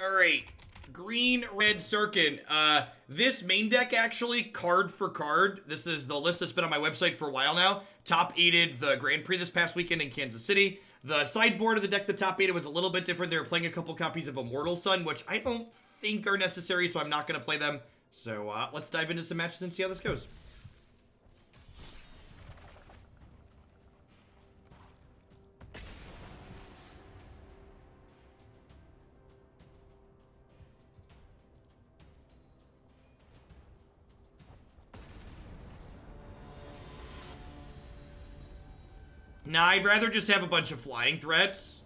Alright. Green, red, Sarkhan. This main deck actually, card for card, this is the list that's been on my website for a while now, top 8'd the Grand Prix this past weekend in Kansas City. The sideboard of the deck, the top 8'd was a little bit different. They were playing a couple copies of Immortal Sun, which I don't think are necessary, so I'm not going to play them. So, let's dive into some matches and see how this goes. Nah, I'd rather just have a bunch of flying threats.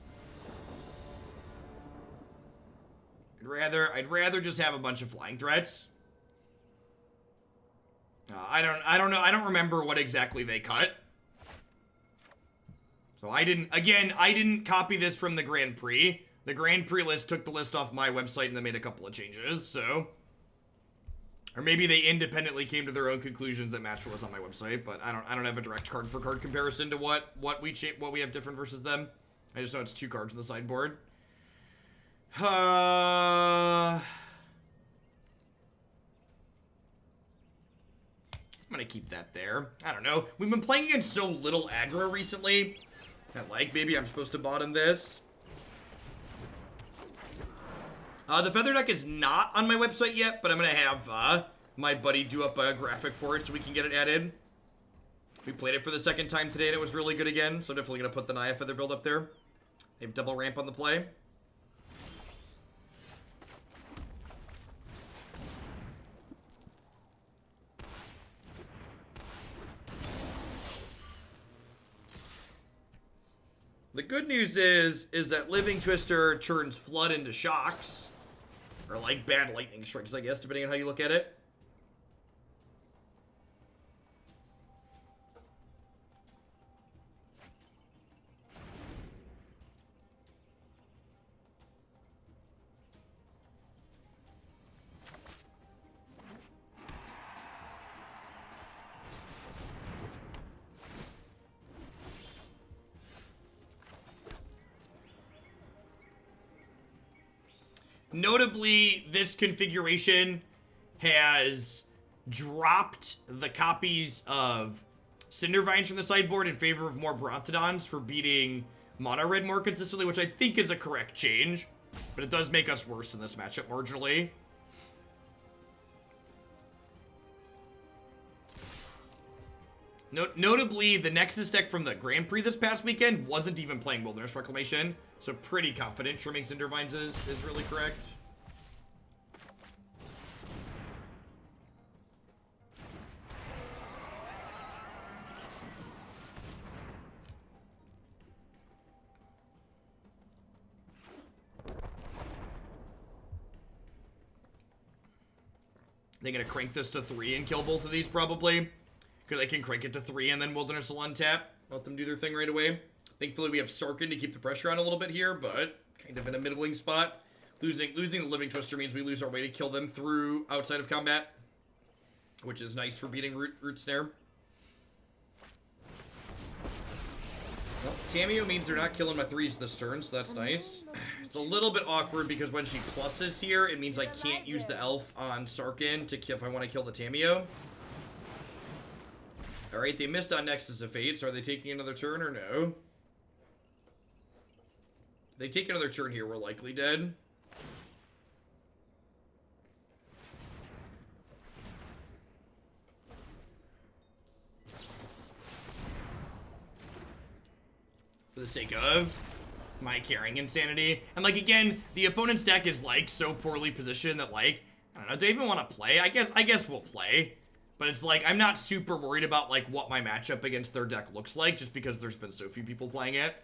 I'd rather just have a bunch of flying threats. I don't know. I don't remember what exactly they cut. So I didn't copy this from the Grand Prix. The Grand Prix list took the list off my website and they made a couple of changes, so. Or maybe they independently came to their own conclusions that match what was on my website, but I don't have a direct card for card comparison to what we have different versus them. I just know it's 2 cards in the sideboard. I'm gonna keep that there. I don't know. We've been playing against so little aggro recently. Maybe I'm supposed to bottom this. The feather deck is not on my website yet, but I'm going to have my buddy do up a graphic for it so we can get it added. We played it for the 2nd time today and it was really good again, so I'm definitely going to put the Naya feather build up there. They have double ramp on the play. The good news is that Living Twister turns Flood into shocks. Or like bad lightning strikes, I guess, depending on how you look at it. Notably, this configuration has dropped the copies of Cindervines from the sideboard in favor of more Brontodons for beating Mono Red more consistently, which I think is a correct change. But it does make us worse in this matchup marginally. Notably, the Nexus deck from the Grand Prix this past weekend wasn't even playing Wilderness Reclamation. So pretty confident trimming Cindervines is really correct. They're going to crank this to 3 and kill both of these probably. Because they can crank it to 3 and then Wilderness will untap. Let them do their thing right away. Thankfully, we have Sarkhan to keep the pressure on a little bit here, but kind of in a middling spot. Losing the Living Twister means we lose our way to kill them through outside of combat, which is nice for beating Root Snare. Well, Tamiyo means they're not killing my 3s this turn, so that's nice. It's a little bit awkward because when she pluses here, it means I can't use the elf on Sarkhan to kill if I want to kill the Tamiyo. Alright, they missed on Nexus of Fate, so are they taking another turn or no? If they take another turn here, we're likely dead. For the sake of my carrying insanity. And like again, the opponent's deck is like so poorly positioned that like, I don't know, do I even want to play? I guess we'll play. But it's like, I'm not super worried about like what my matchup against their deck looks like just because there's been so few people playing it.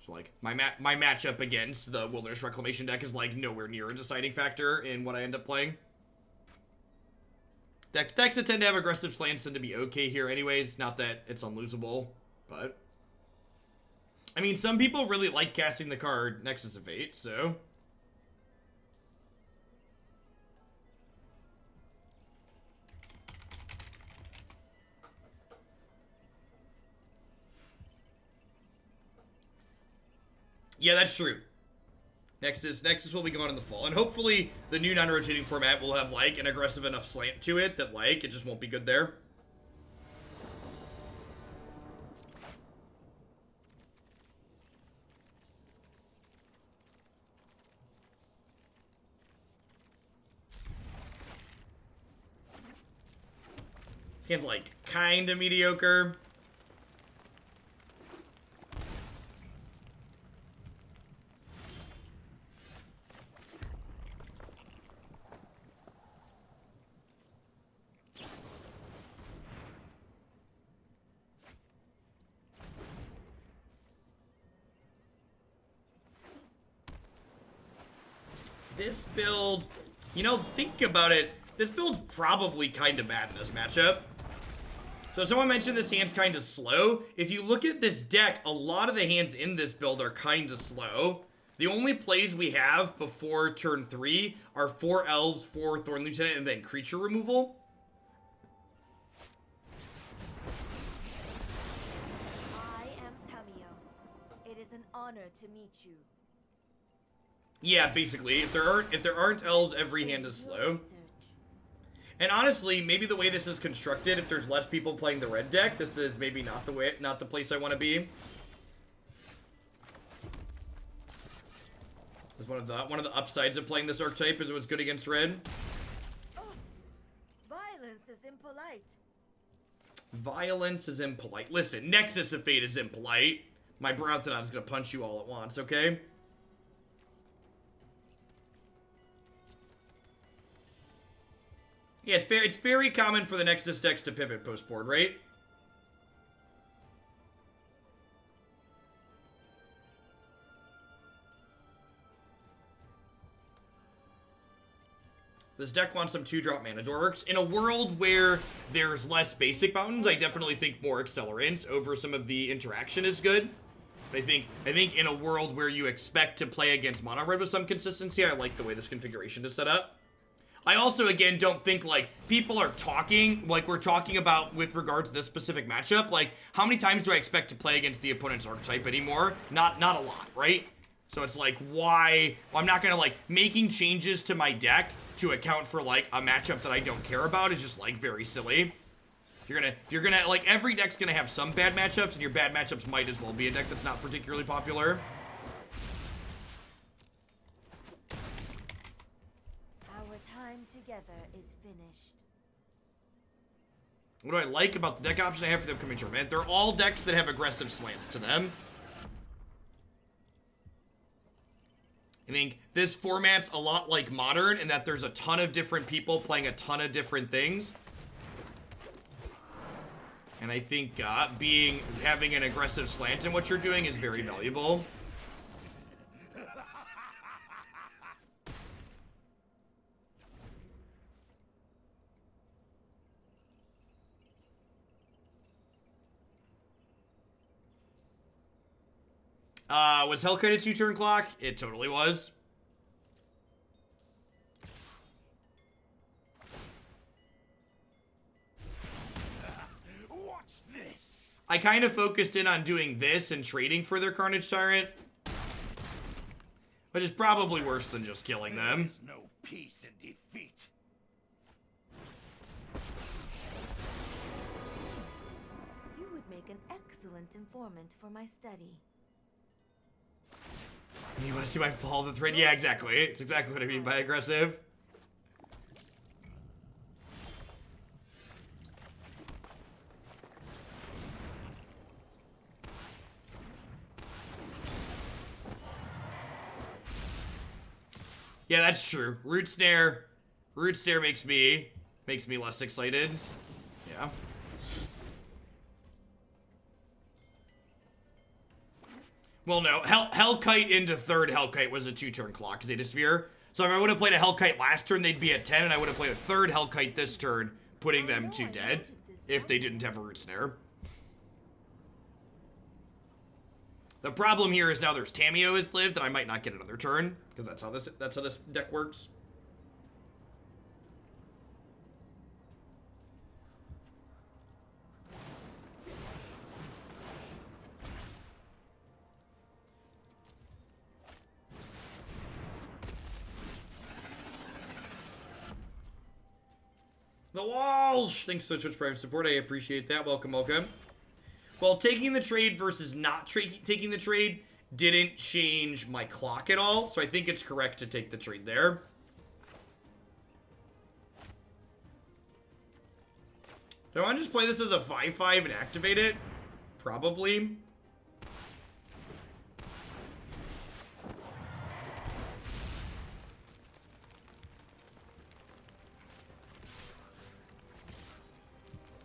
So like, my matchup against the Wilderness Reclamation deck is like nowhere near a deciding factor in what I end up playing. Decks that tend to have aggressive slants tend to be okay here anyways. Not that it's unlosable, but... I mean, some people really like casting the card Nexus of Fate, so... Yeah, that's true. Nexus will be gone in the fall, and hopefully the new non-rotating format will have like an aggressive enough slant to it that like it just won't be good there. Hand's like kinda mediocre. This build, you know, think about it, this build's probably kind of bad in this matchup. So someone mentioned this hand's kind of slow. If you look at this deck, a lot of the hands in this build are kind of slow. The only plays we have before turn 3 are 4 Elves, 4 Thorn Lieutenant, and then creature removal. I am Tamio. It is an honor to meet you. Yeah, basically, if there aren't elves, every hand is slow. And honestly, maybe the way this is constructed, if there's less people playing the red deck, this is maybe not the place I want to be. Is one of the upsides of playing this archetype is it was good against red. Oh, violence is impolite. Violence is impolite. Listen, Nexus of Fate is impolite. My Brontodon is gonna punch you all at once, okay? Yeah, it's very common for the Nexus decks to pivot post-board, right? This deck wants some 2-drop mana dorks. In a world where there's less basic mountains, I definitely think more accelerants over some of the interaction is good. But I think in a world where you expect to play against mono red with some consistency, I like the way this configuration is set up. I also, again, don't think, like, people are talking, like we're talking about with regards to this specific matchup. Like, how many times do I expect to play against the opponent's archetype anymore? Not a lot, right? So it's like, why? I'm not gonna, like, making changes to my deck to account for, like, a matchup that I don't care about is just, like, very silly. You're gonna, like, every deck's gonna have some bad matchups, and your bad matchups might as well be a deck that's not particularly popular. Together is finished. What do I like about the deck option I have for the upcoming tournament? They're all decks that have aggressive slants to them. I think this format's a lot like Modern in that there's a ton of different people playing a ton of different things. And I think having an aggressive slant in what you're doing is very valuable. Was Hellkite a 2-turn clock? It totally was. Watch this. I kind of focused in on doing this and trading for their Carnage Tyrant. Which is probably worse than just killing them. There's no peace in defeat. You would make an excellent informant for my study. You want to see my follow the thread? Yeah, exactly. It's exactly what I mean by aggressive. Yeah, that's true. Root Snare makes me less excited. Yeah. Well, no. Hellkite into third Hellkite was a 2-turn clock, Zetasphere. So if I would have played a Hellkite last turn, they'd be at 10, and I would have played a third Hellkite this turn, putting them to dead if they didn't have a Root Snare. The problem here is now there's Tamio has lived, and I might not get another turn, because that's how this deck works. The Walsh! Thanks for Twitch Prime support. I appreciate that. Welcome, welcome. Well, taking the trade versus not taking the trade didn't change my clock at all, so I think it's correct to take the trade there. Do I want to just play this as a 5/5 and activate it? Probably.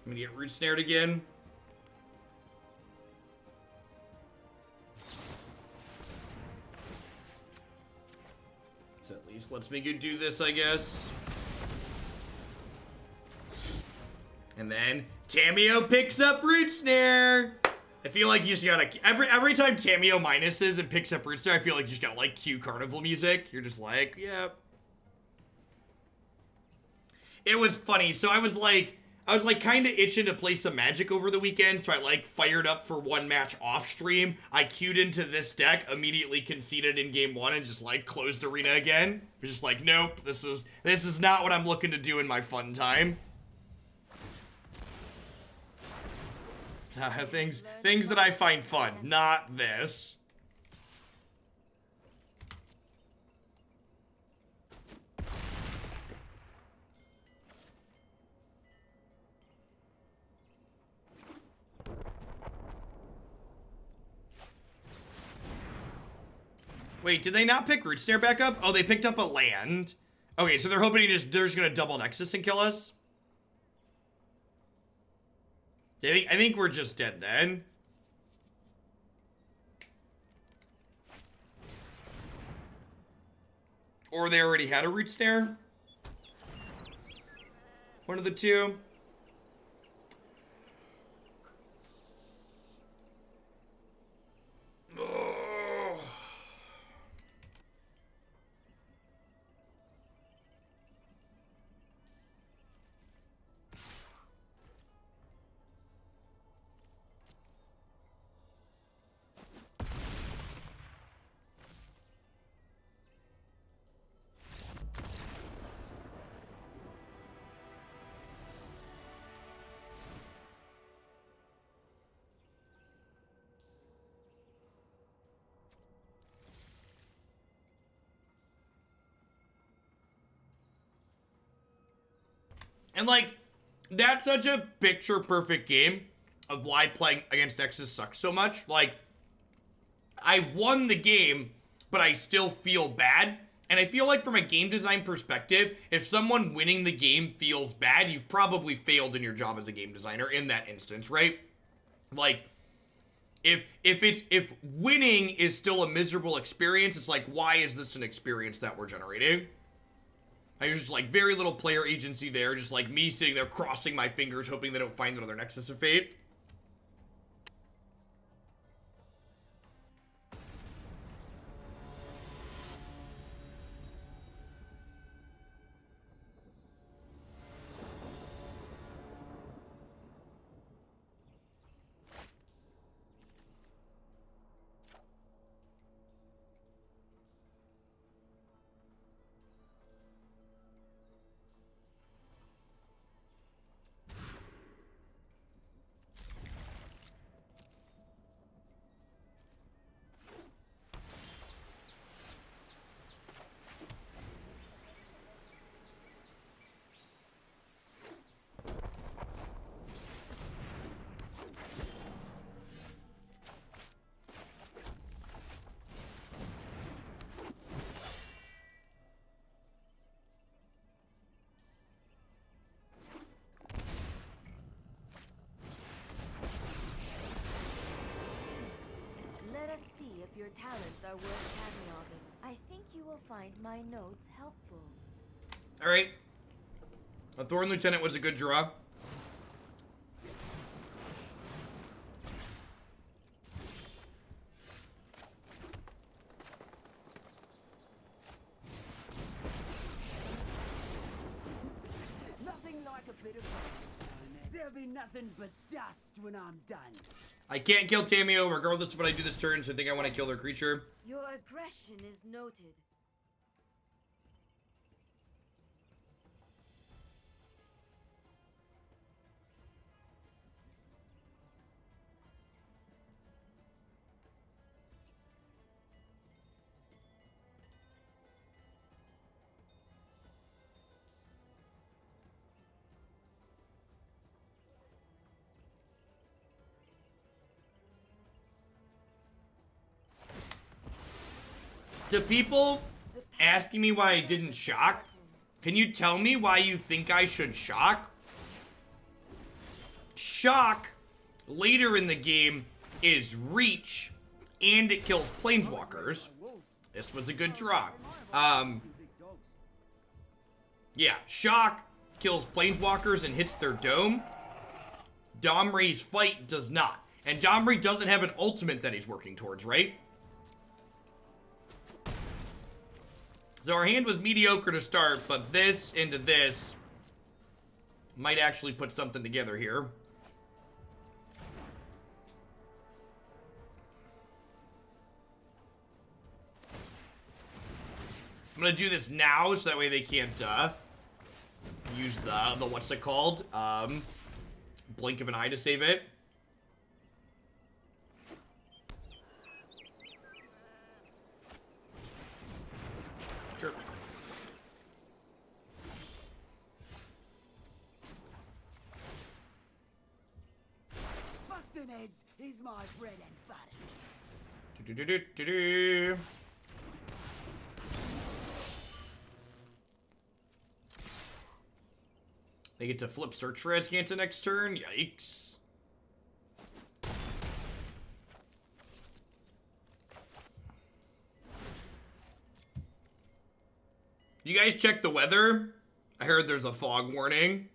I'm gonna get root snared again. So at least lets me do this, I guess. And then Tamiyo picks up root snare. I feel like you just gotta every time Tamiyo minuses and picks up root snare, I feel like you just gotta like cue carnival music. You're just like, yep. It was funny. So I was like kind of itching to play some Magic over the weekend, so I like fired up for one match off stream. I queued into this deck, immediately conceded in game 1, and just like closed arena again. Was just like, nope, this is not what I'm looking to do in my fun time. Things that I find fun, not this. Wait, did they not pick Root Snare back up? Oh, they picked up a land. Okay, so they're hoping they're just gonna double Nexus and kill us? I think we're just dead then. Or they already had a Root Snare? One of the two. Oh. And, like, that's such a picture-perfect game of why playing against Nexus sucks so much. Like, I won the game, but I still feel bad. And I feel like from a game design perspective, if someone winning the game feels bad, you've probably failed in your job as a game designer in that instance, right? Like, if winning is still a miserable experience, it's like, why is this an experience that we're generating? There's just like very little player agency there, just like me sitting there crossing my fingers hoping they don't find another Nexus of Fate. Your talents are worth cataloging. I think you will find my notes helpful. All right. A Thorn Lieutenant was a good draw. Nothing like a bit of fun. There'll be nothing but dust when I'm done. I can't kill Tamiyo regardless of what I do this turn, so I think I want to kill their creature. Your aggression is noted. To people asking me why I didn't shock, can you tell me why you think I should shock? Shock, later in the game, is reach, and it kills planeswalkers. This was a good draw. Yeah, shock kills planeswalkers and hits their dome. Domri's fight does not. And Domri doesn't have an ultimate that he's working towards, right? So our hand was mediocre to start, but this into this might actually put something together here. I'm gonna do this now so that way they can't use the what's it called? Blink of an eye to save it. Sure. Busting heads is my bread and butter. Do-do-do-do-do-do. They get to flip search for Azcanta next turn. Yikes. You guys check the weather? I heard there's a fog warning.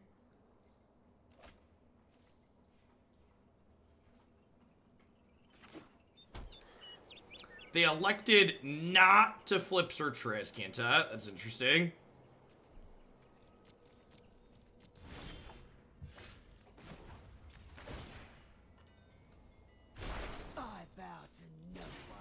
They elected not to flip search for Azcanta. That's interesting. I bow to no one.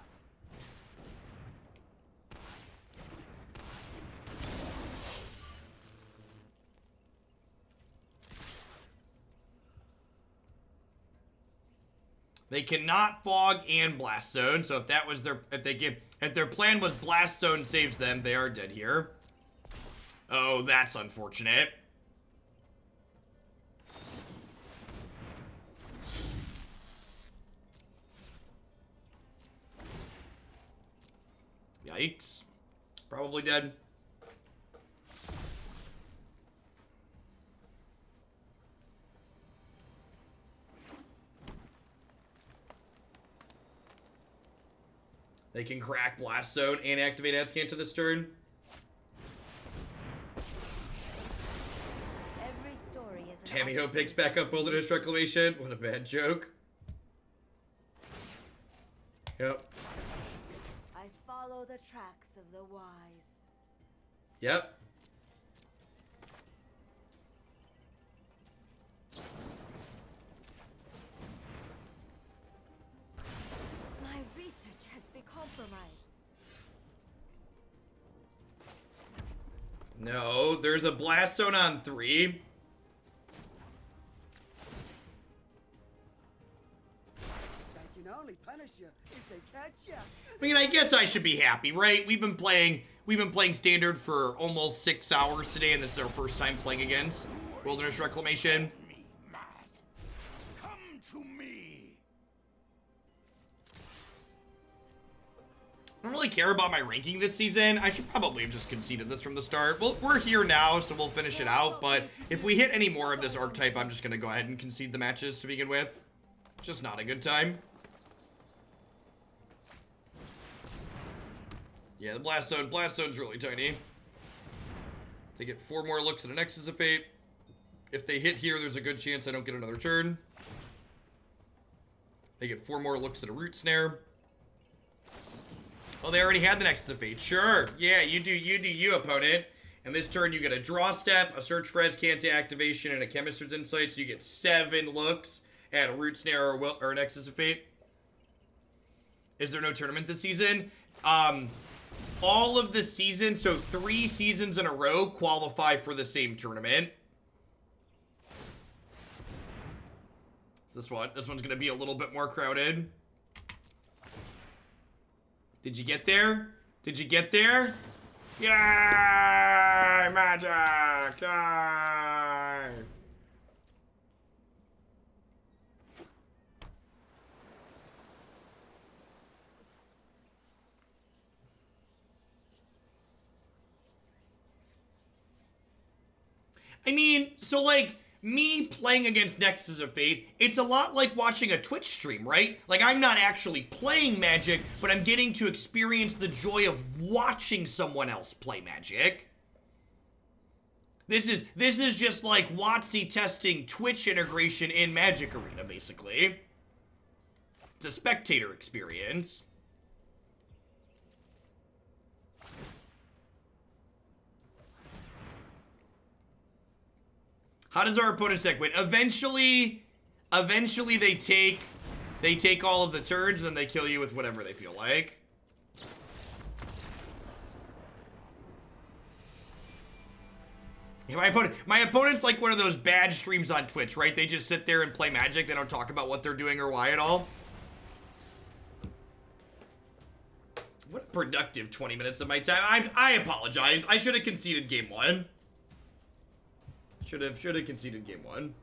They cannot fog and blast zone. So if that was their, if their plan was blast zone saves them, they are dead here. Oh, that's unfortunate. Yikes. Probably dead. They can crack Blast Zone and activate Azcanta this turn. Every story is an Tamio opportunity. picks back up Wilderness Reclamation. What a bad joke. Yep. I follow the tracks of the wise. Yep. My research has been compromised. No, there's a Blast Zone on 3. They can only punish you if they catch you. I mean, I guess I should be happy, right? We've been playing Standard for almost 6 hours today, and this is our first time playing against Wilderness Reclamation. Me, Matt. Come to me. I don't really care about my ranking this season. I should probably have just conceded this from the start. Well, we're here now, so we'll finish it out. But if we hit any more of this archetype, I'm just going to go ahead and concede the matches to begin with. Just not a good time. Yeah, the Blast Zone's really tiny. They get 4 more looks at an Nexus of Fate. If they hit here, there's a good chance I don't get another turn. They get 4 more looks at a Root Snare. Oh, they already had the Nexus of Fate. Sure. Yeah, you do you, opponent. And this turn, you get a Draw Step, a Search for Azcanta activation, and a Chemist's Insight. So you get 7 looks at a Root Snare or a Nexus of Fate. Is there no tournament this season? All of the seasons, so 3 seasons in a row, qualify for the same tournament. This one's going to be a little bit more crowded. Did you get there? Did you get there? Yay! Magic! Yay! I mean, so like, me playing against Nexus of Fate, it's a lot like watching a Twitch stream, right? Like, I'm not actually playing Magic, but I'm getting to experience the joy of watching someone else play Magic. This is just like WotC testing Twitch integration in Magic Arena, basically. It's a spectator experience. How does our opponent's deck win? Eventually they take all of the turns, and then they kill you with whatever they feel like. Yeah, my opponent's like one of those bad streams on Twitch, right? They just sit there and play Magic. They don't talk about what they're doing or why at all. What a productive 20 minutes of my time. I apologize. I should have conceded game one. Should have conceded game one.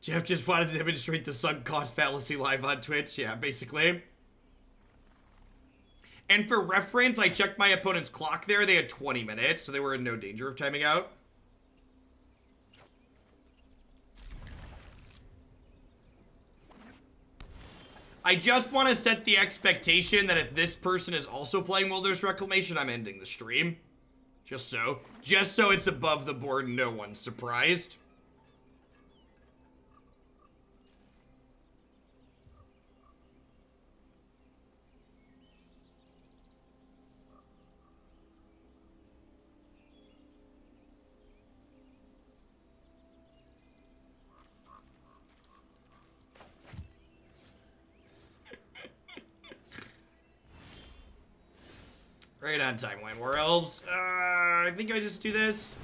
Jeff just wanted to demonstrate the sunk cost fallacy live on Twitch. Yeah, basically. And for reference, I checked my opponent's clock there. They had 20 minutes, so they were in no danger of timing out. I just want to set the expectation that if this person is also playing Wilderness Reclamation, I'm ending the stream. Just so it's above the board and no one's surprised. Right on time, Llanowar Elves. I think I just do this.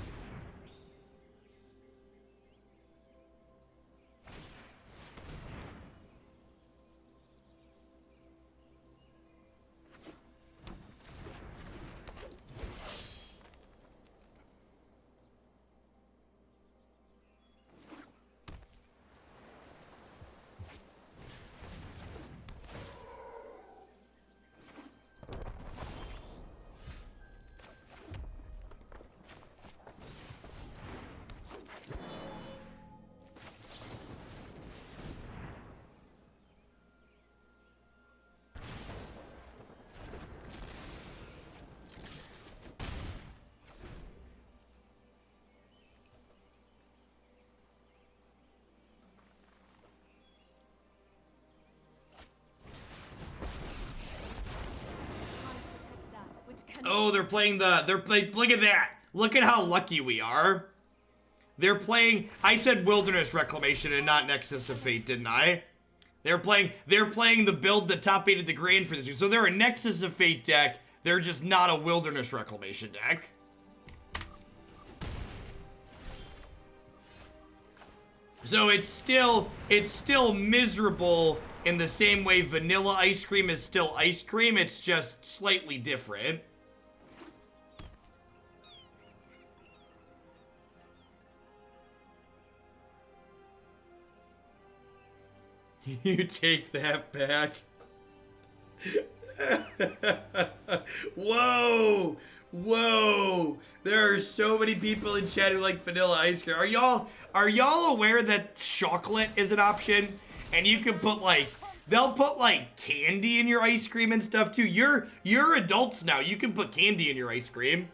Oh, they're playing look at that. Look at how lucky we are. They're playing, I said Wilderness Reclamation and not Nexus of Fate, didn't I? They're playing the build that top 8 the Grand for this year. So they're a Nexus of Fate deck. They're just not a Wilderness Reclamation deck. So it's still miserable in the same way vanilla ice cream is still ice cream. It's just slightly different. You take that back. Whoa! Whoa! There are so many people in chat who like vanilla ice cream. Are y'all aware that chocolate is an option? And you can put like, they'll put like candy in your ice cream and stuff too. You're adults now. You can put candy in your ice cream.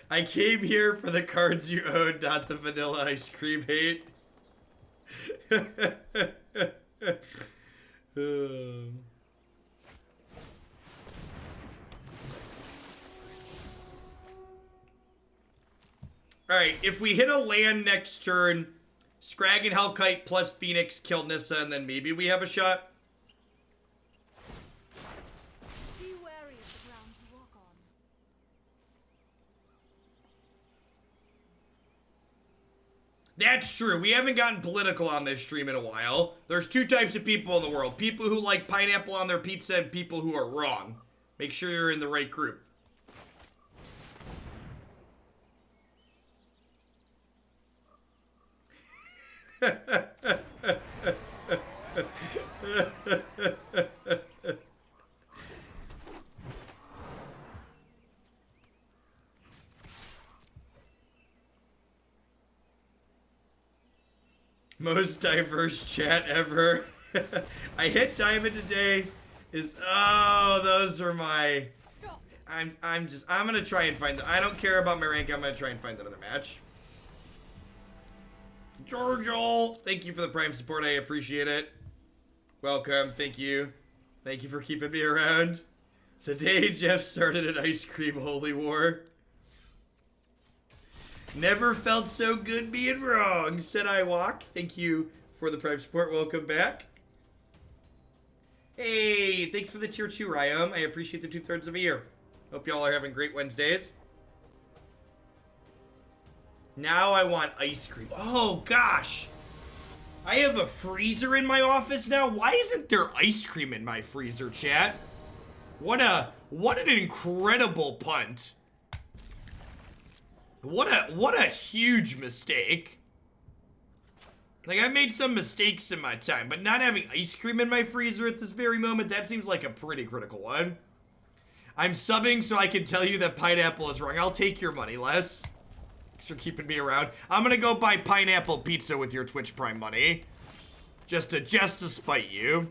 I came here for the cards you own, not the vanilla ice cream hate. Alright, if we hit a land next turn, Skarrgan Hellkite plus Phoenix kill Nissa, and then maybe we have a shot. Be wary of the ground you walk on. That's true. We haven't gotten political on this stream in a while. There's two types of people in the world. People who like pineapple on their pizza and people who are wrong. Make sure you're in the right group. Most diverse chat ever. I hit diamond today. Oh, those are my... I'm gonna try and find... I don't care about my rank. I'm gonna try and find another match. Georgial, thank you for the Prime support. I appreciate it. Welcome. Thank you. Thank you for keeping me around. Today, Jeff started an ice cream holy war. Never felt so good being wrong, said I walk. Thank you for the Prime support. Welcome back. Hey, thanks for the tier 2, Ryom. I appreciate the 2/3 of a year. Hope y'all are having great Wednesdays. Now I want ice cream. Oh, gosh. I have a freezer in my office now. Why isn't there ice cream in my freezer, chat? What an incredible punt. What a huge mistake. Like, I've made some mistakes in my time, but not having ice cream in my freezer at this very moment, that seems like a pretty critical one. I'm subbing so I can tell you that pineapple is wrong. I'll take your money, Les. Thanks for keeping me around. I'm gonna go buy pineapple pizza with your Twitch Prime money. Just to spite you.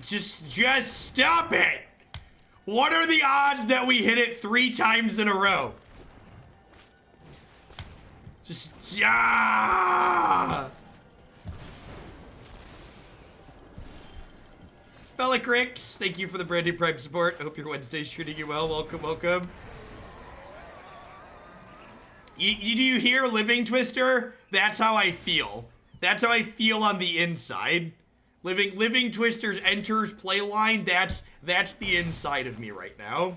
Just stop it! What are the odds that we hit it 3 times in a row? Just, Bellacrix, thank you for the Brandy Prime support. I hope your Wednesday's treating you well. Welcome, welcome. Do you hear Living Twister? That's how I feel. That's how I feel on the inside. Living Twister's enters play line, that's the inside of me right now.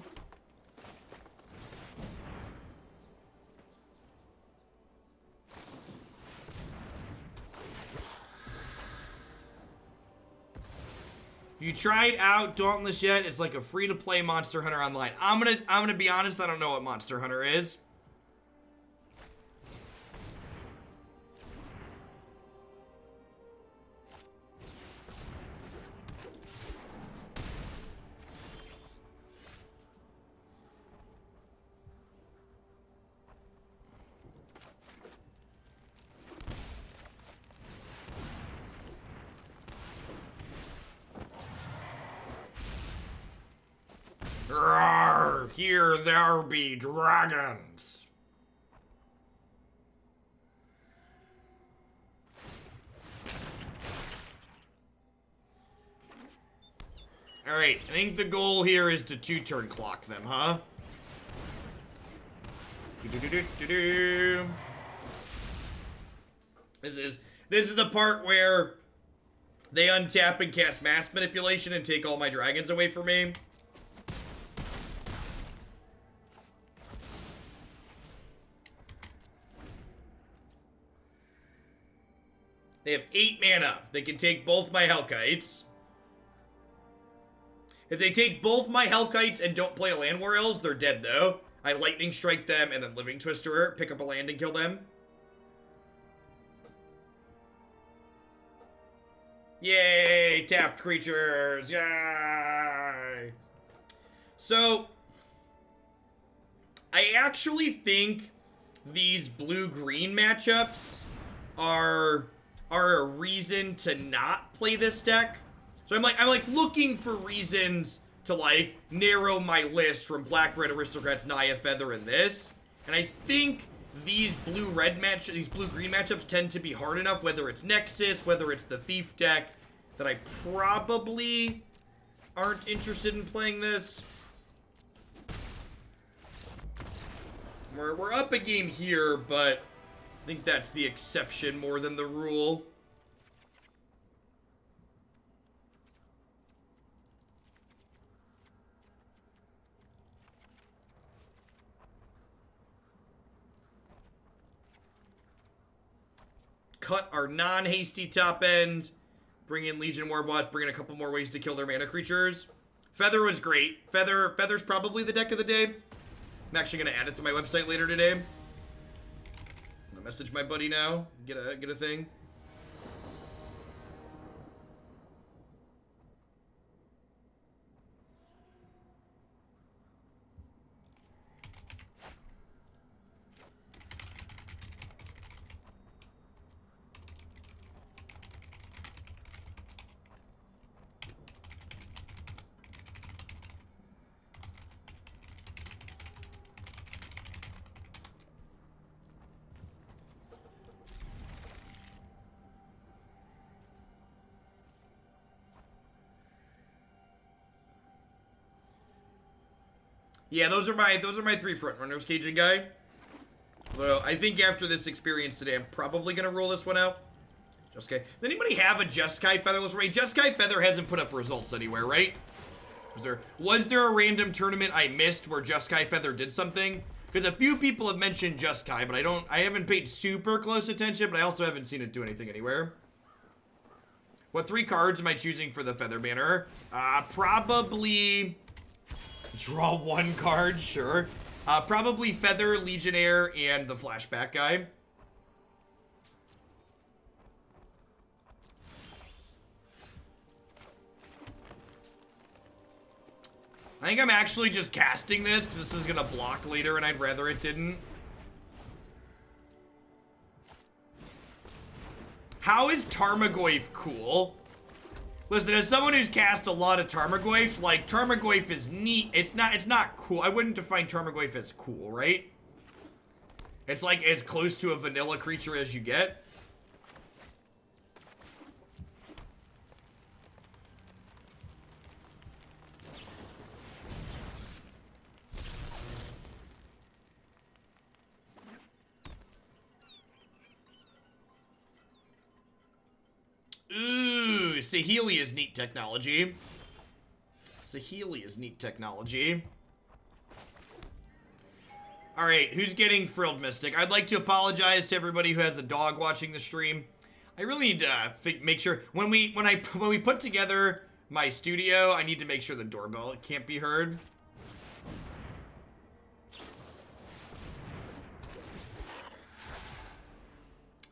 You tried out Dauntless yet? It's like a free-to-play Monster Hunter online. I'm gonna be honest, I don't know what Monster Hunter is. Rawr, here there be dragons. Alright, I think the goal here is to 2-turn clock them, huh? This is the part where they untap and cast Mass Manipulation and take all my dragons away from me. They have 8 mana. They can take both my Hellkites. If they take both my Hellkites and don't play a Llanowar Elves, they're dead, though. I Lightning Strike them and then Living Twister, pick up a land and kill them. Yay! Tapped creatures! Yay! So, I actually think these blue-green matchups are a reason to not play this deck. So I'm like looking for reasons to like narrow my list from Black-Red Aristocrats, Naya, Feather, and this. And I think these blue-green matchups tend to be hard enough, whether it's Nexus, whether it's the Thief deck, that I probably aren't interested in playing this. We're up a game here, but I think that's the exception more than the rule. cut our non-hasty top end. Bring in Legion Warboss. Bring in a couple more ways to kill their mana creatures. Feather was great. Feather's probably the deck of the day. I'm actually going to add it to my website later today. I'm going to message my buddy now. Get a thing. Yeah, those are my 3 front runners, Cajun guy. Well, I think after this experience today, I'm probably gonna roll this one out. Jeskai. Does anybody have a Jeskai Featherless Raid? Jeskai Feather hasn't put up results anywhere, right? Was there a random tournament I missed where Jeskai Feather did something? Because a few people have mentioned Jeskai, but I haven't paid super close attention, but I also haven't seen it do anything anywhere. What 3 cards am I choosing for the Feather Banner? Probably draw 1 card, sure. Probably Feather, Legionnaire, and the Flashback guy. I think I'm actually just casting this because this is going to block later and I'd rather it didn't. How is Tarmogoyf cool? Listen, as someone who's cast a lot of Tarmogoyf, like, Tarmogoyf is neat. It's not cool. I wouldn't define Tarmogoyf as cool, right? It's like as close to a vanilla creature as you get. Ooh, Saheeli is neat technology. Saheeli is neat technology. Alright, who's getting Frilled Mystic? I'd like to apologize to everybody who has a dog watching the stream. I really need to make sure when we put together my studio, I need to make sure the doorbell can't be heard.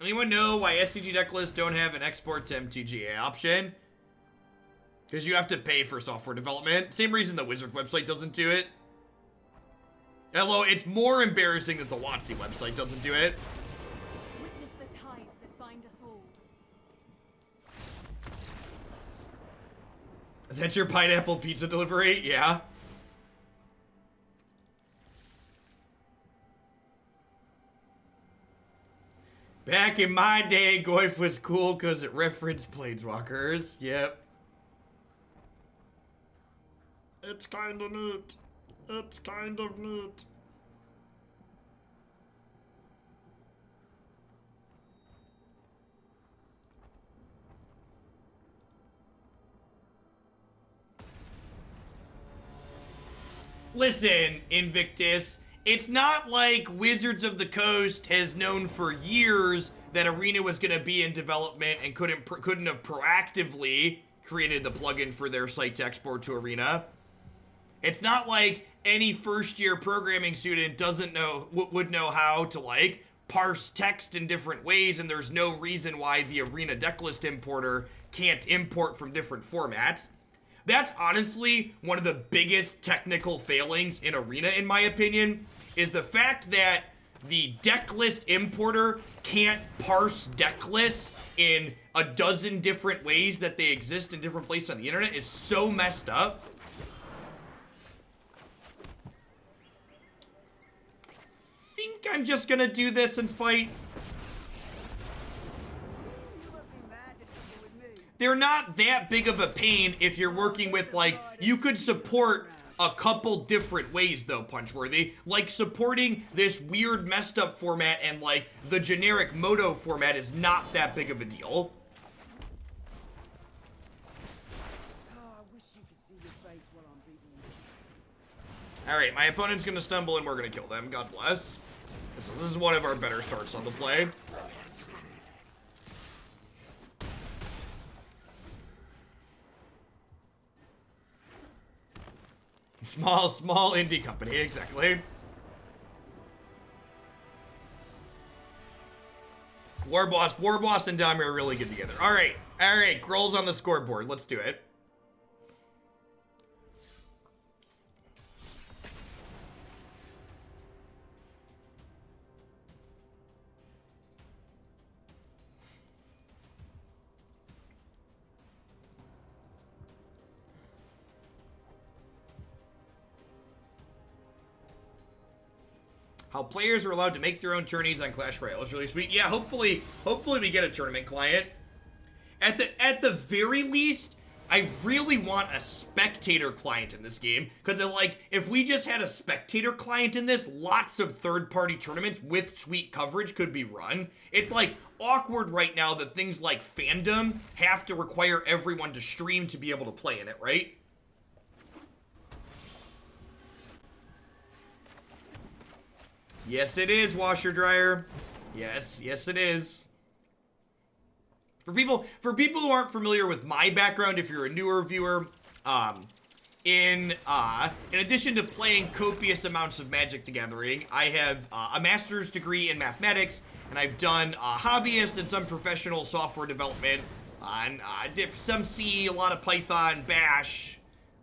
Anyone know why SCG deck lists don't have an export to MTGA option? Because you have to pay for software development. Same reason the Wizards website doesn't do it. Although it's more embarrassing that the WotC website doesn't do it. Witness the ties that bind us all. Is that your pineapple pizza delivery? Yeah. Back in my day, Goyf was cool because it referenced Planeswalkers. Yep. It's kind of neat. It's kind of neat. Listen, Invictus. It's not like Wizards of the Coast has known for years that Arena was going to be in development and couldn't have proactively created the plugin for their site to export to Arena. It's not like any first-year programming student would know how to, like, parse text in different ways, and there's no reason why the Arena decklist importer can't import from different formats. That's honestly one of the biggest technical failings in Arena, in my opinion, is the fact that the decklist importer can't parse deck lists in a dozen different ways that they exist in different places on the internet is so messed up. I think I'm just gonna do this and fight. They're not that big of a pain if you're working with, like, you could support a couple different ways, though, Punchworthy. Like, supporting this weird messed up format and, like, the generic Moto format is not that big of a deal. Alright, my opponent's gonna stumble and we're gonna kill them. God bless. This is one of our better starts on the play. Small indie company, exactly. Warboss and Domri are really good together. All right, Gruul's on the scoreboard. Let's do it. How players are allowed to make their own tourneys on Clash Royale. It's really sweet. Yeah, hopefully we get a tournament client. At the very least, I really want a spectator client in this game, because like, if we just had a spectator client in this, lots of third-party tournaments with sweet coverage could be run. It's like awkward right now that things like fandom have to require everyone to stream to be able to play in it, right? Yes, it is, washer dryer. Yes, it is. For people who aren't familiar with my background, if you're a newer viewer, in addition to playing copious amounts of Magic the Gathering, I have a master's degree in mathematics, and I've done hobbyist and some professional software development on some C, a lot of Python, Bash,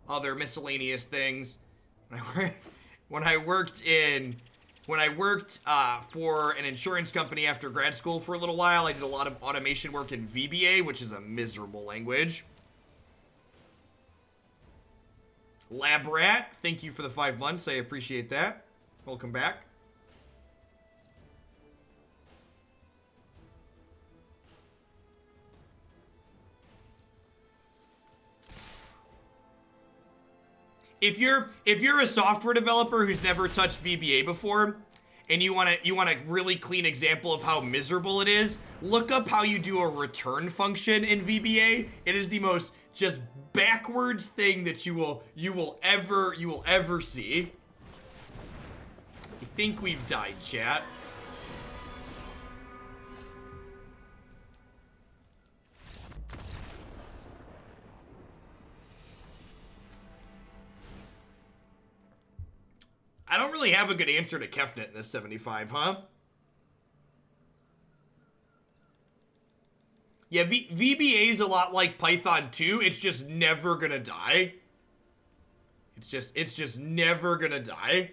other miscellaneous things. When I worked for an insurance company after grad school for a little while, I did a lot of automation work in VBA, which is a miserable language. Lab Rat, thank you for the 5 months. I appreciate that. Welcome back. If you're a software developer who's never touched VBA before, and you want a really clean example of how miserable it is, look up how you do a return function in VBA. It is the most just backwards thing that you will ever see. I think we've died, chat. I don't really have a good answer to Kefnet in this 75, huh? Yeah, VBA is a lot like Python 2. It's just never gonna die. It's just never gonna die.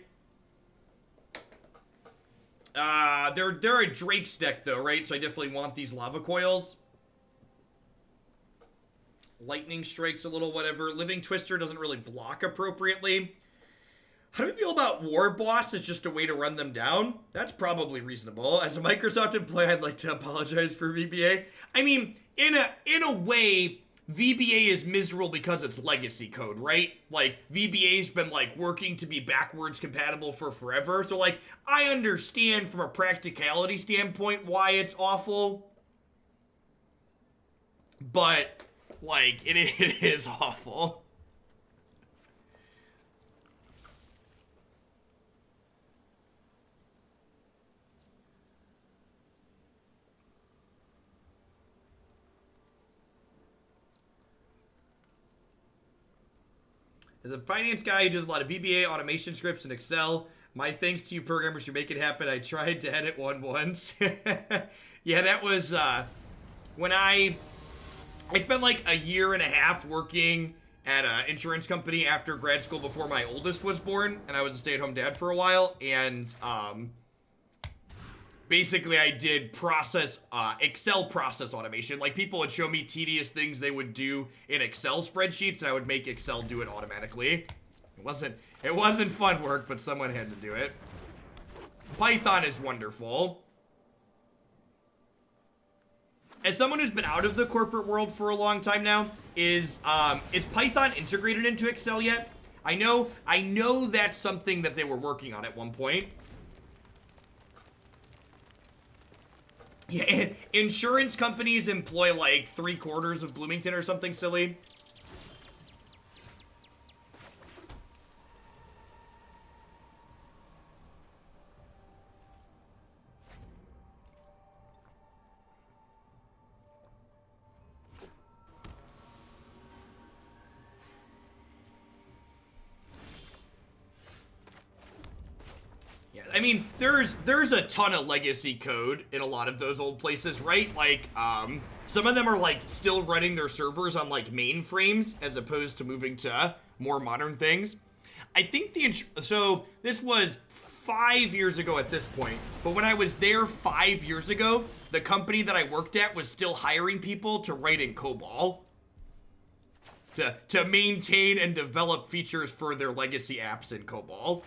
They're a Drake's deck though, right? So I definitely want these Lava Coils. Lightning Strike's a little whatever. Living Twister doesn't really block appropriately. How do you feel about Warboss as just a way to run them down? That's probably reasonable. As a Microsoft employee, I'd like to apologize for VBA. I mean, in a way, VBA is miserable because it's legacy code, right? Like, VBA's been, like, working to be backwards compatible for forever. So, like, I understand from a practicality standpoint why it's awful. But, like, it is awful. As a finance guy who does a lot of VBA automation scripts in Excel, my thanks to you programmers who make it happen. I tried to edit one once. Yeah, that was when I spent like a year and a half working at an insurance company after grad school before my oldest was born, and I was a stay-at-home dad for a while, and basically I did Excel process automation. Like, people would show me tedious things they would do in Excel spreadsheets, and I would make Excel do it automatically. It wasn't fun work, but someone had to do it. Python is wonderful. As someone who's been out of the corporate world for a long time now, is Python integrated into Excel yet? I know that's something that they were working on at one point. Yeah, insurance companies employ like 3/4 of Bloomington or something silly. I mean, there's a ton of legacy code in a lot of those old places, right? Like, some of them are like still running their servers on like mainframes as opposed to moving to more modern things. I think so this was 5 years ago at this point, but when I was there 5 years ago, the company that I worked at was still hiring people to write in COBOL to maintain and develop features for their legacy apps in COBOL.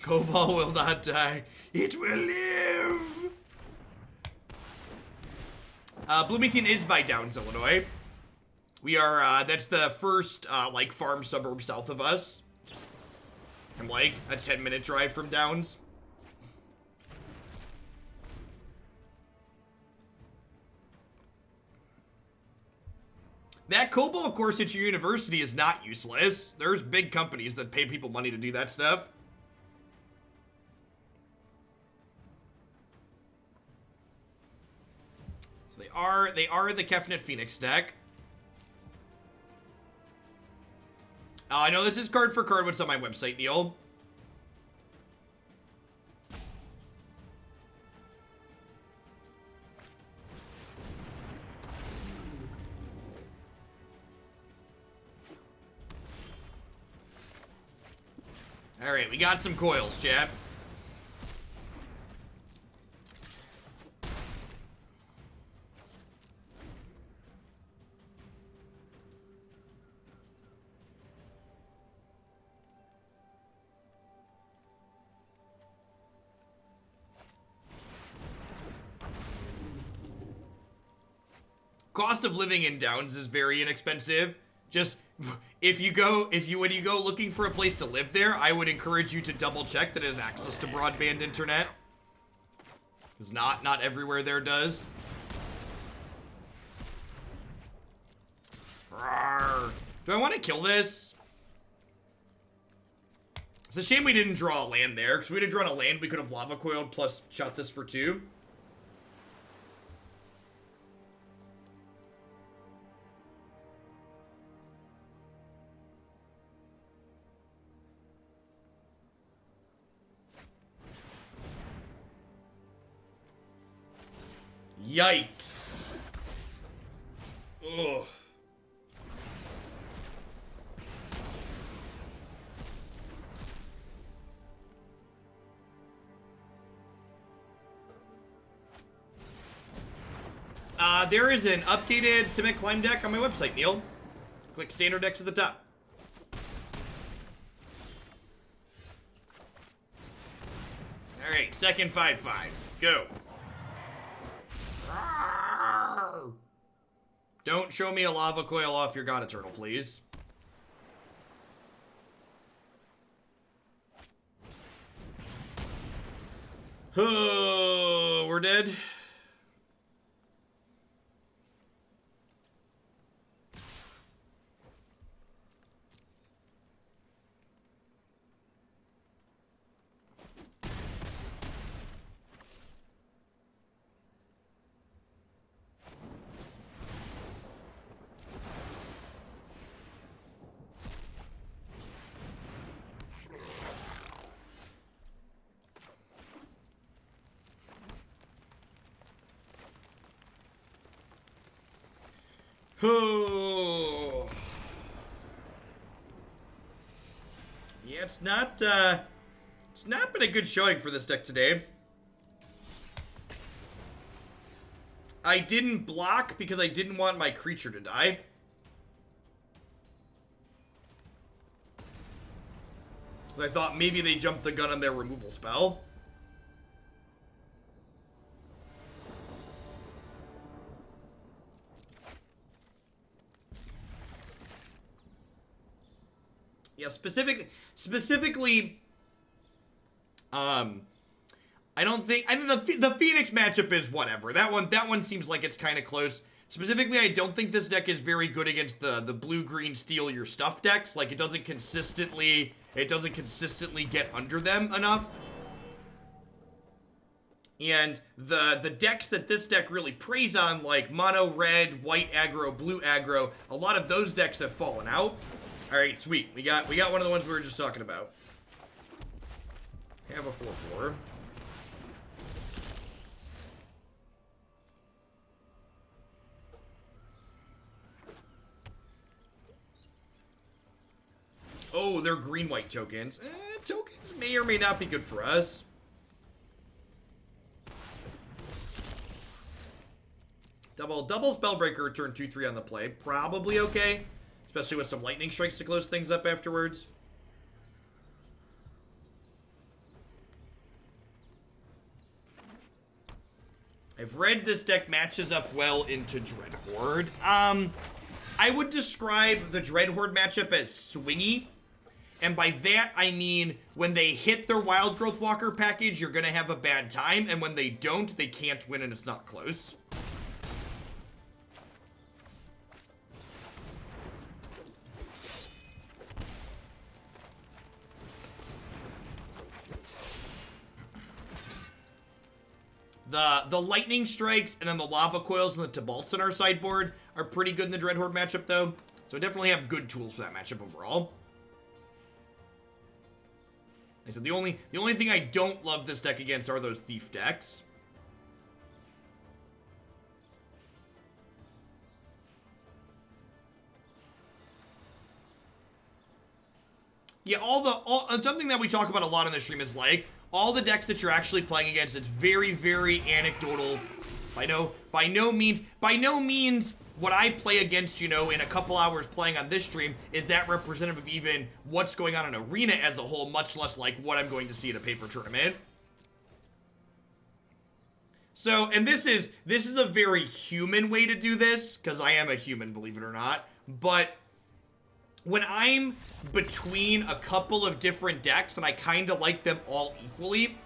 COBOL will not die. It will live. Bloomington is by Downs, Illinois. We are, that's the first, like, farm suburb south of us. I'm like a 10-minute drive from Downs. That COBOL course at your university is not useless. There's big companies that pay people money to do that stuff. So they are the Kefnet Phoenix deck. I know this is card for card what's on my website, Neil. Alright, we got some coils, chat. Cost of living in Downs is very inexpensive. Just when you go looking for a place to live there, I would encourage you to double check that it has access to broadband internet. Because not everywhere there does. Rawr. Do I want to kill this? It's a shame we didn't draw a land there, because if we'd have drawn a land, we could have lava coiled plus shot this for 2. Yikes. Ugh. There is an updated Simic Climb deck on my website, Neil. Click standard decks at the top. Alright, second 5/5. Go. Don't show me a lava coil off your God Eternal, please. Oh, we're dead. Oh. Yeah, it's not been a good showing for this deck today. I didn't block because I didn't want my creature to die. I thought maybe they jumped the gun on their removal spell. Yeah, specifically, I think the Phoenix matchup is whatever. That one seems like it's kind of close. Specifically, I don't think this deck is very good against the blue-green steal your stuff decks. Like, it doesn't consistently get under them enough. And the decks that this deck really preys on, like mono red, white aggro, blue aggro, a lot of those decks have fallen out. All right, sweet. We got one of the ones we were just talking about. Have a 4/4. Oh, they're green-white tokens. Tokens may or may not be good for us. Double Spellbreaker, turn 2/3 on the play. Probably okay. Especially with some lightning strikes to close things up afterwards. I've read this deck matches up well into Dreadhorde. I would describe the Dreadhorde matchup as swingy. And by that, I mean, when they hit their Wild Growth Walker package, you're going to have a bad time. And when they don't, they can't win and it's not close. The lightning strikes and then the lava coils and the Tibalts in our sideboard are pretty good in the Dreadhorde matchup, though. So I definitely have good tools for that matchup overall. Like I said, the only thing I don't love this deck against are those thief decks. Yeah, something that we talk about a lot on the stream is like all the decks that you're actually playing against. It's very, very anecdotal. By no means what I play against, you know, in a couple hours playing on this stream is that representative of even what's going on in Arena as a whole, much less like what I'm going to see at a paper tournament. So, and this is a very human way to do this, because I am a human, believe it or not. But when I'm between a couple of different decks and I kind of like them all equally,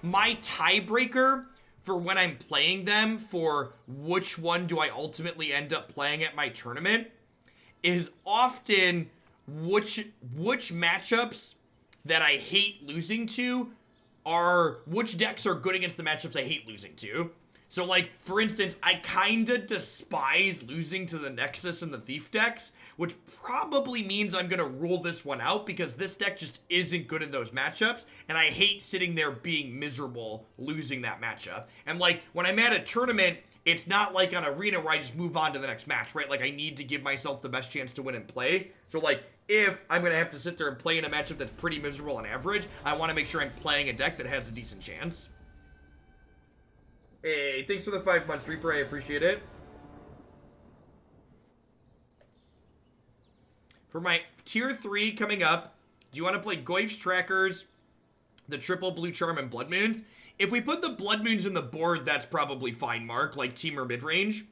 my tiebreaker for when I'm playing them for which one do I ultimately end up playing at my tournament is often which matchups that I hate losing to are, which decks are good against the matchups I hate losing to. So, like, for instance, I kinda despise losing to the Nexus and the Thief decks, which probably means I'm gonna rule this one out because this deck just isn't good in those matchups, and I hate sitting there being miserable losing that matchup. And, like, when I'm at a tournament, it's not like on Arena where I just move on to the next match, right? Like, I need to give myself the best chance to win and play. So, like, if I'm gonna have to sit there and play in a matchup that's pretty miserable on average, I wanna make sure I'm playing a deck that has a decent chance. Hey, thanks for the 5 months, Reaper. I appreciate it. For my tier 3 coming up, do you want to play Goyf's Trackers, the triple Blue Charm, and Blood Moons? If we put the Blood Moons in the board, that's probably fine, Mark, like team or mid-range.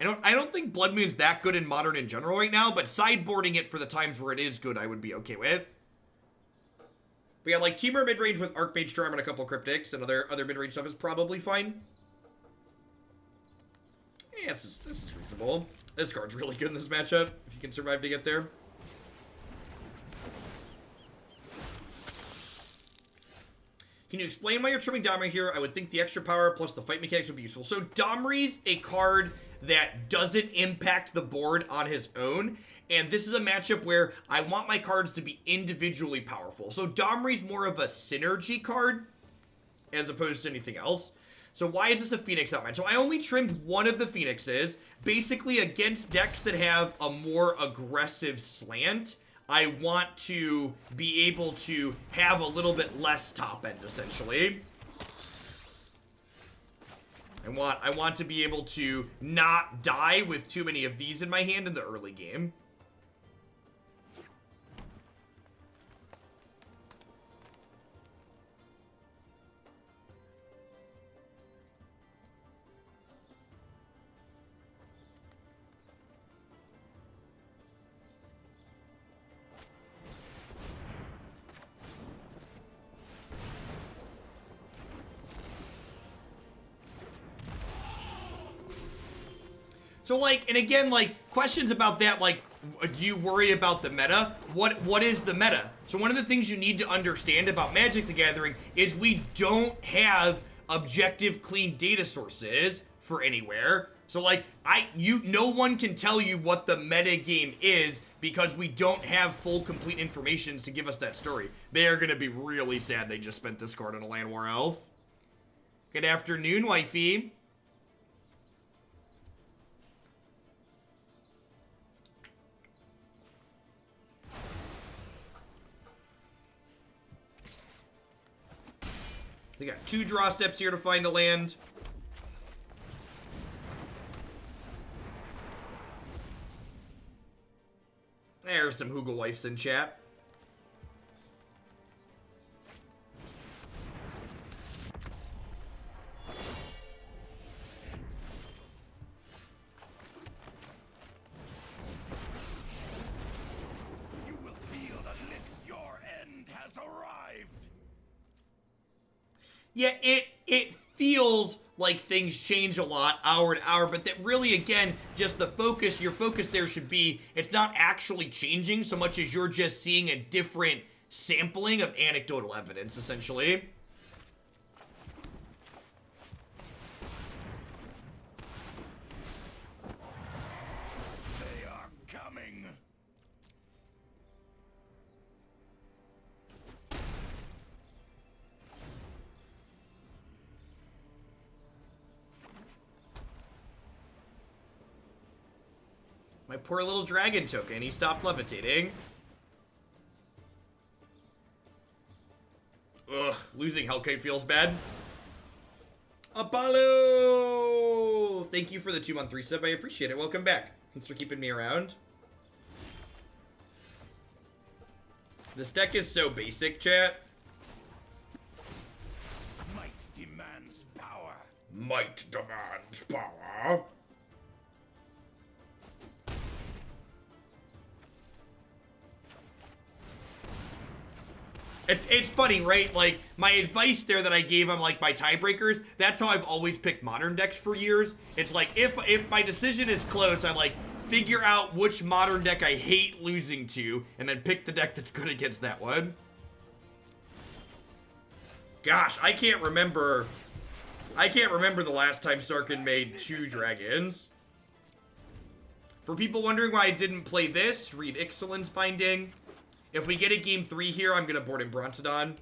I don't think Blood Moon's that good in Modern in general right now, but sideboarding it for the times where it is good, I would be okay with. But yeah, like team or mid-range with Archmage Charm and a couple Cryptics and other mid-range stuff is probably fine. Yeah, this is reasonable. This card's really good in this matchup, if you can survive to get there. Can you explain why you're trimming Domri here? I would think the extra power plus the fight mechanics would be useful. So Domri's a card that doesn't impact the board on his own. And this is a matchup where I want my cards to be individually powerful. So Domri's more of a synergy card as opposed to anything else. So why is this a Phoenix outmatch? So I only trimmed one of the Phoenixes, basically against decks that have a more aggressive slant. I want to be able to have a little bit less top end, essentially. I want to be able to not die with too many of these in my hand in the early game. So, like, and again, like, questions about that, like, do you worry about the meta? What is the meta? So one of the things you need to understand about Magic the Gathering is we don't have objective, clean data sources for anywhere. So like, no one can tell you what the meta game is because we don't have full, complete information to give us that story. They are gonna be really sad they just spent this card on a Llanowar Elf. Good afternoon, wifey. We got 2 draw steps here to find a land. There's some Hoogle Wifes in chat. You will feel that your end has arrived. Yeah, it feels like things change a lot hour to hour, but that really, again, just your focus there should be, it's not actually changing so much as you're just seeing a different sampling of anecdotal evidence, essentially. They are coming. My poor little dragon token, he stopped levitating. Ugh, losing Hellkite feels bad. Apollo! Thank you for the 2-month resub, I appreciate it. Welcome back. Thanks for keeping me around. This deck is so basic, chat. Might demands power. Might demands power. It's funny, right? Like, my advice there that I gave on, like, my tiebreakers, that's how I've always picked modern decks for years. It's like, if my decision is close, I, like, figure out which modern deck I hate losing to, and then pick the deck that's good against that one. Gosh, I can't remember the last time Sarkhan made 2 dragons. For people wondering why I didn't play this, read Ixalan's Binding. If we get a game 3 here, I'm going to board in Brontodon.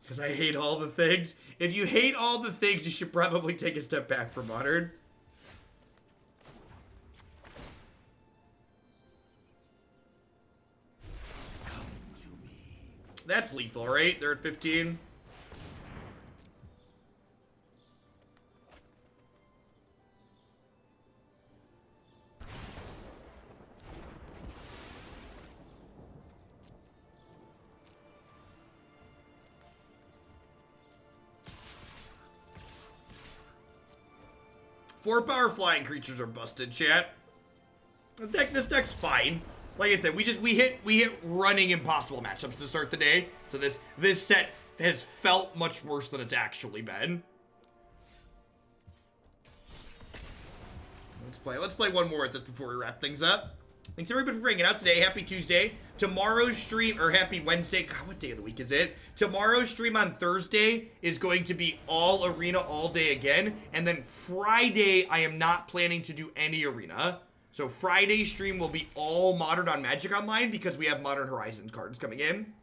Because I hate all the things. If you hate all the things, you should probably take a step back from Modern. Come to me. That's lethal, right? They're at 15. Four power flying creatures are busted, chat. This deck's fine. Like I said, we hit running impossible matchups to start the day. So this set has felt much worse than it's actually been. Let's play one more at this before we wrap things up. Thanks everybody for bringing it out today. Happy Tuesday. Tomorrow's stream, or happy Wednesday. God, what day of the week is it? Tomorrow's stream on Thursday is going to be all arena all day again. And then Friday, I am not planning to do any arena. So Friday's stream will be all Modern on Magic Online because we have Modern Horizons cards coming in.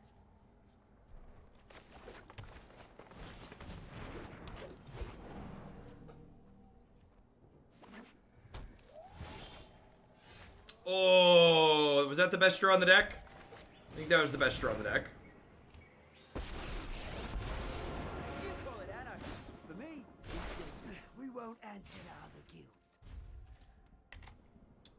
Oh, was that the best draw on the deck? I think that was the best draw on the deck. You call it Anarch. For me, we won't answer to other guilds.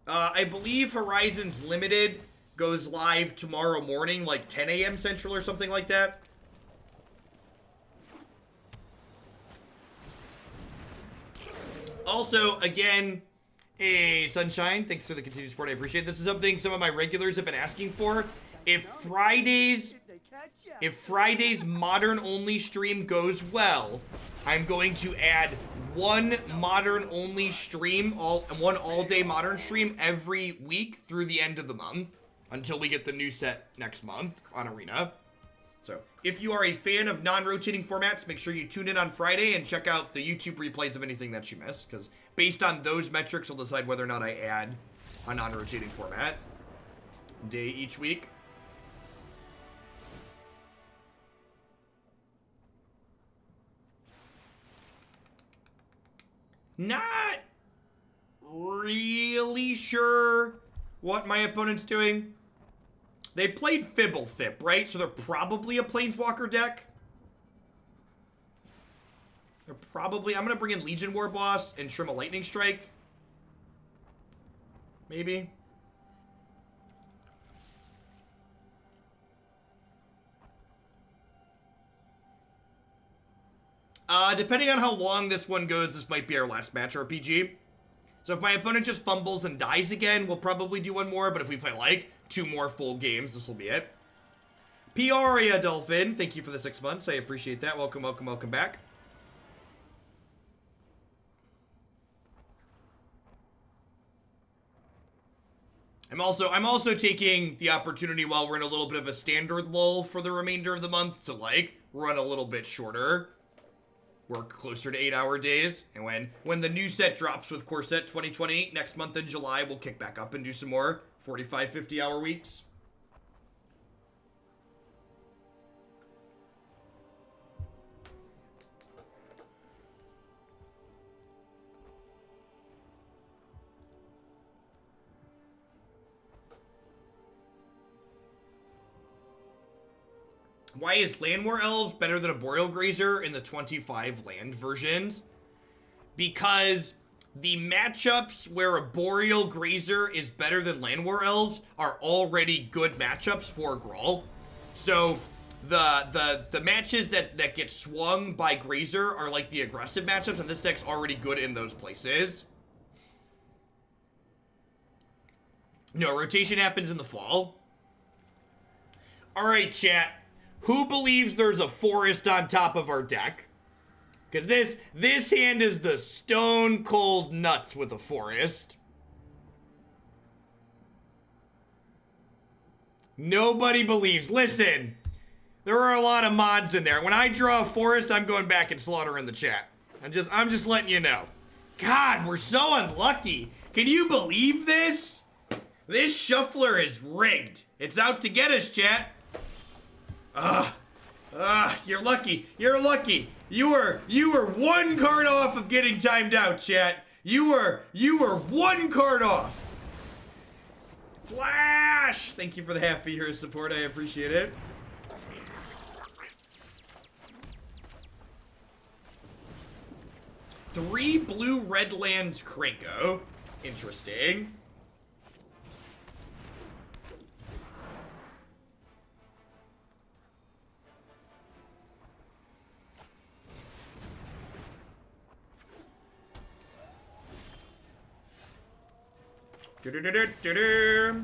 I believe Horizons Limited goes live tomorrow morning, like 10 a.m. Central or something like that. Also, again, hey, Sunshine, thanks for the continued support. I appreciate it. This is something some of my regulars have been asking for. If Fridays catch ya. If Friday's modern-only stream goes well, I'm going to add one modern-only stream, one all-day modern stream every week through the end of the month until we get the new set next month on Arena. So, if you are a fan of non-rotating formats, make sure you tune in on Friday and check out the YouTube replays of anything that you missed, because based on those metrics, I'll decide whether or not I add a non-rotating format day each week. Not really sure what my opponent's doing. They played Fibblethip, right? So they're probably a Planeswalker deck. They're probably... I'm going to bring in Legion Warboss and trim a Lightning Strike. Maybe. Depending on how long this one goes, this might be our last match RPG. So if my opponent just fumbles and dies again, we'll probably do one more. But if we play, like, 2 more full games, this will be it. Peoria Dolphin, thank you for the 6 months. I appreciate that. Welcome, welcome, welcome back. I'm also taking the opportunity while we're in a little bit of a standard lull for the remainder of the month to, like, run a little bit shorter. Work closer to 8-hour days. And when the new set drops with Core Set 2028 next month in July, we'll kick back up and do some more 45, 50-hour weeks. Why is Llanowar Elves better than a Boreal Grazer in the 25 land versions? Because the matchups where a Boreal Grazer is better than Llanowar Elves are already good matchups for Gruul. So the matches that get swung by Grazer are like the aggressive matchups, and this deck's already good in those places. No, rotation happens in the fall. Alright, chat. Who believes there's a forest on top of our deck? Because this hand is the stone cold nuts with a forest. Nobody believes. Listen, there are a lot of mods in there. When I draw a forest, I'm going back and slaughtering the chat. I'm just letting you know. God, we're so unlucky. Can you believe this? This shuffler is rigged. It's out to get us, chat. You're lucky. You're lucky. You were 1 card off of getting timed out, chat. You were 1 card off. Flash! Thank you for the half year of support. I appreciate it. Three blue red lands Krenko. Interesting. Do-do-do-do-do-do.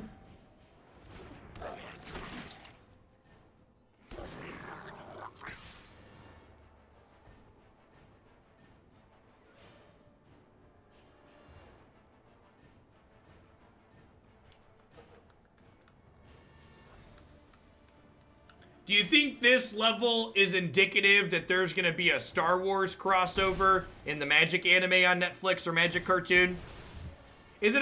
Do you think this level is indicative that there's going to be a Star Wars crossover in the Magic anime on Netflix or Magic cartoon? Is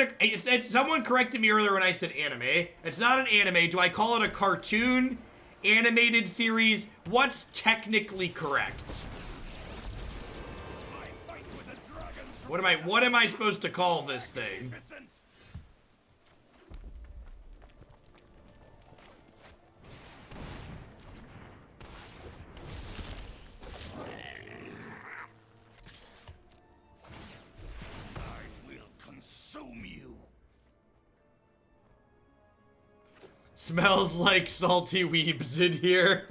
it someone corrected me earlier when I said anime. It's not an anime. Do I call it a cartoon? Animated series? What's technically correct? What am I supposed to call this thing? Smells like salty weebs in here.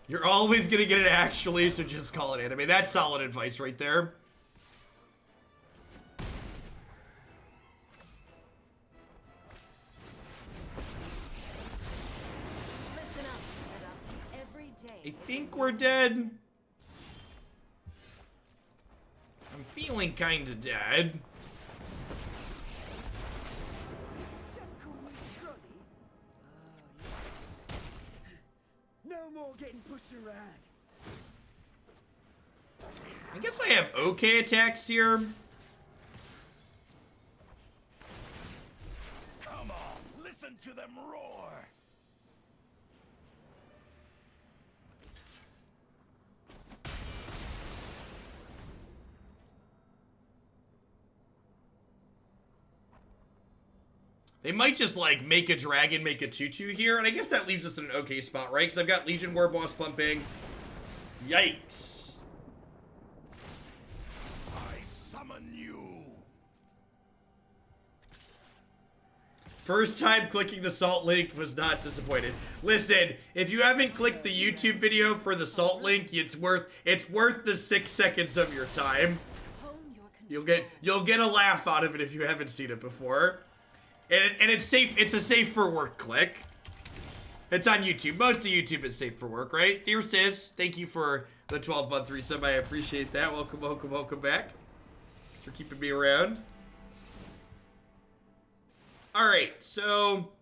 You're always gonna get it actually, so just call it anime. That's solid advice right there. I think we're dead. I'm feeling kinda dead. Just call me Scrolly. Yeah. No more getting pushed around. I guess I have okay attacks here. Come on, listen to them roar. They might just, like, make a dragon, make a 2/2 here, and I guess that leaves us in an okay spot, right? Because I've got Legion Warboss pumping. Yikes. I summon you. First time clicking the salt link, was not disappointed. Listen, if you haven't clicked the YouTube video for the salt link, it's worth the 6 seconds of your time. You'll get a laugh out of it if you haven't seen it before. And it's safe. It's a safe for work click. It's on YouTube. Most of YouTube is safe for work, right? Thyrsis, thank you for the 12-month resub. I appreciate that. Welcome, welcome, welcome back. Thanks for keeping me around. Alright, so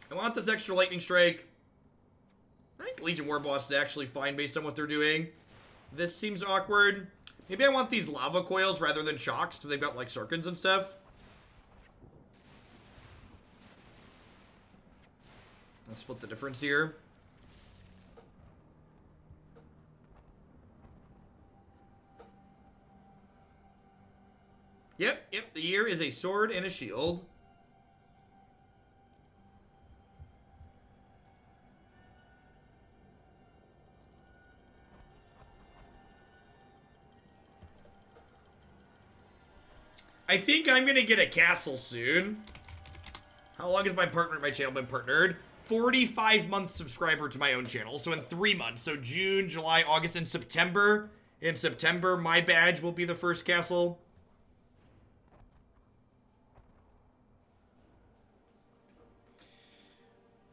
I want this extra lightning strike. I think Legion Warboss is actually fine based on what they're doing. This seems awkward. Maybe I want these lava coils rather than shocks because they've got like Sarkhans and stuff. I'll split the difference here. Yep, the year is a sword and a shield. I think I'm gonna get a castle soon. How long has my channel been partnered? 45-month subscriber to my own channel, so in 3 months. So June, July, August, and September. In September, my badge will be the first castle.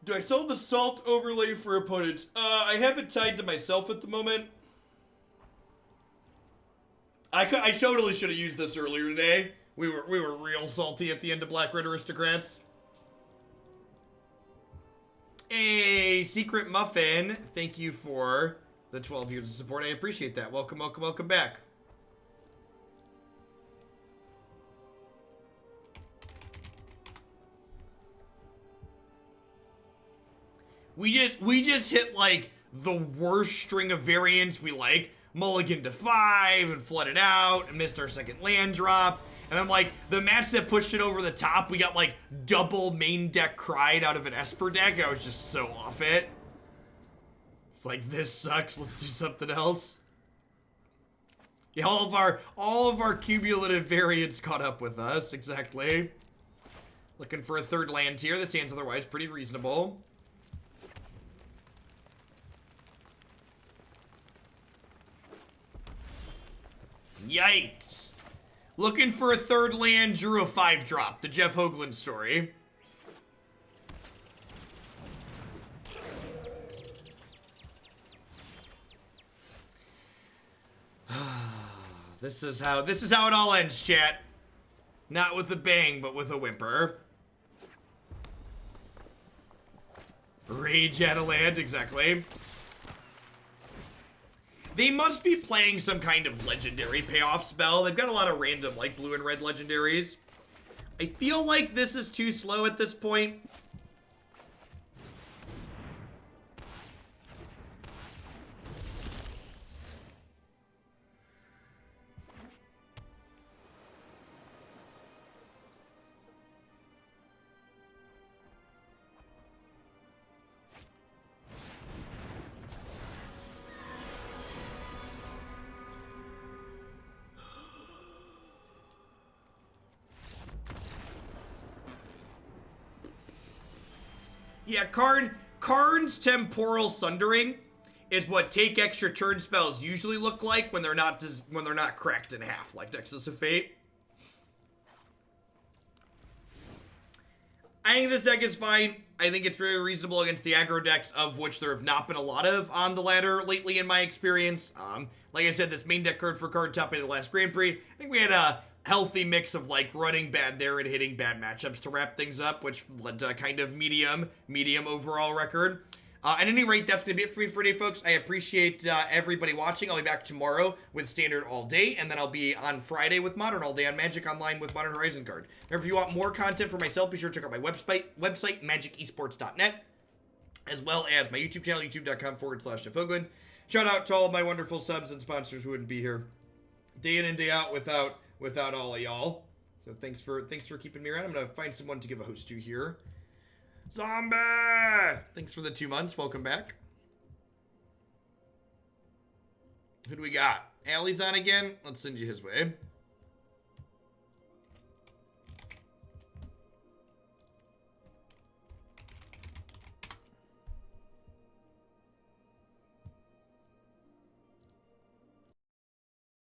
Do I sell the salt overlay for opponents? I have it tied to myself at the moment. I totally should have used this earlier today. We were real salty at the end of Black Red Aristocrats. A Secret Muffin, thank you for the 12 years of support. I appreciate that. Welcome, welcome, welcome back. We just hit like the worst string of variants we like. Mulligan to 5 and flooded out and missed our second land drop. And then, like, the match that pushed it over the top, we got, like, double main deck cried out of an Esper deck. I was just so off it. It's like, this sucks. Let's do something else. Yeah, all of our cumulative variants caught up with us. Exactly. Looking for a third land here. This hand's otherwise pretty reasonable. Yikes. Looking for a third land, drew a 5-drop. The Jeff Hoagland story. This is how it all ends, chat. Not with a bang, but with a whimper. Rage at a land, exactly. They must be playing some kind of legendary payoff spell. They've got a lot of random, like, blue and red legendaries. I feel like this is too slow at this point. Yeah, Karn's Temporal Sundering is what take extra turn spells usually look like when they're not cracked in half like Nexus of Fate. I think this deck is fine. I think it's very reasonable against the aggro decks, of which there have not been a lot of on the ladder lately in my experience. Like I said, this main deck card for card top 8 of the last Grand Prix, I think we had a healthy mix of like running bad there and hitting bad matchups to wrap things up, which led to a kind of medium overall record. At any rate, that's going to be it for me for today, folks. I appreciate everybody watching. I'll be back tomorrow with Standard all day, and then I'll be on Friday with Modern all day on Magic Online with Modern Horizon card. Remember, if you want more content for myself, be sure to check out my website magicesports.net, as well as my YouTube channel, youtube.com/Jeff Hoagland. Shout out to all of my wonderful subs and sponsors who wouldn't be here day in and day out without all of y'all. So thanks for keeping me around. I'm going to find someone to give a host to here. Zombie! Thanks for the 2 months. Welcome back. Who do we got? Allie's on again. Let's send you his way.